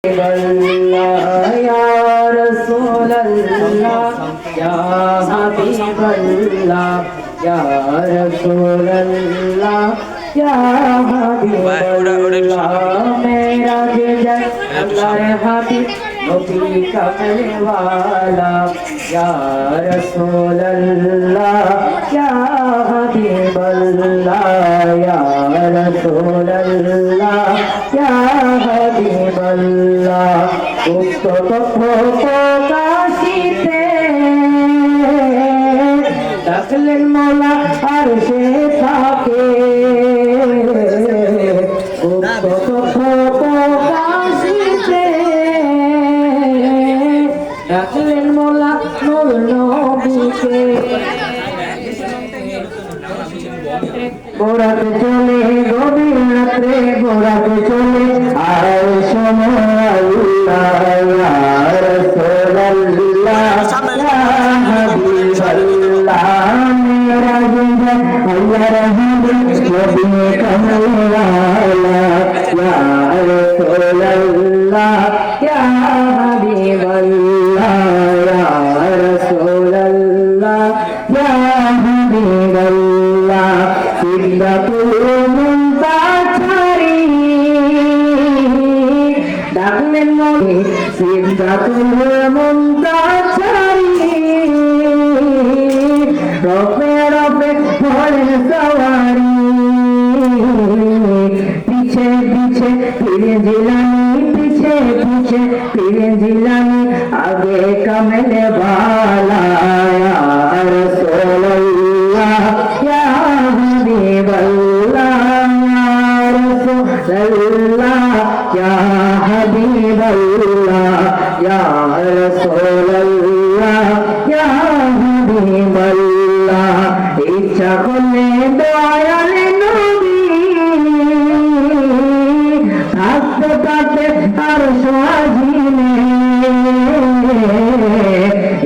अल्लाह या रसूल अल्लाह या हबीब अल्लाह या रसूल अल्लाह या हबीब अल्लाह मेरा जिगर अल्लाह हबीब नबी कमल वाला या रसूल अल्लाह या हबीब अल्लाह या रसूल अल्लाह या हबीब अल्लाह गुप्त প্রকাশিতে ডাকলেন মওলা আরশে থাকে গুপ্ত প্রকাশিতে ডাকলেন মওলা নূর নবীকে গোরাতে চলে গভীর রাত্রে গোরাতে চলে আর সময় আল্লাহ ইয়া রাসূলুল্লাহ ইয়া হাবিবাল্লাহ মেরা জিন্দা আল্লাহর হাবিব নবী কামল ওয়ালা ইয়া রাসূলুল্লাহ ইয়া হাবিবাল্লাহ ইয়া রাসূলুল্লাহ ইয়া হাবিবাল্লাহ সিদরাতুল মুনতাহা ডাকলেন মনে সিদরাতুল মুনতাহা রবে রবে ভোরের সওয়ারি পিছে পিছে ফিরে জিলানি পিছে পিছে ফিরে জিলানি আগে কামলে বালা ইয়া রাসূলুল্লাহ ইয়া হাবিবাল্লাহ ইয়া হাবিবাল্লাহ ইয়া রাসূলুল্লাহ ইয়া হাবিবাল্লাহ ইচ্ছা করলে দয়াল নবী থাকতে থাকতে আর সাজিনে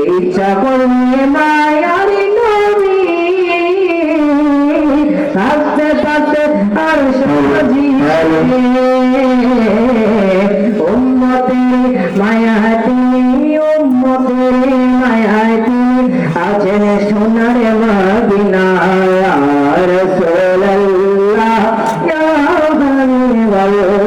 ইচ্ছা করলে মায়ার নবী থাকতে থাকতে আর সাজিনে উম্মতের মায়া তুমি উম্মতের মায়া তুমি আছেন সোনার মদিনা ইয়া রাসূলুল্লাহ ইয়া হাবিবাল্লাহ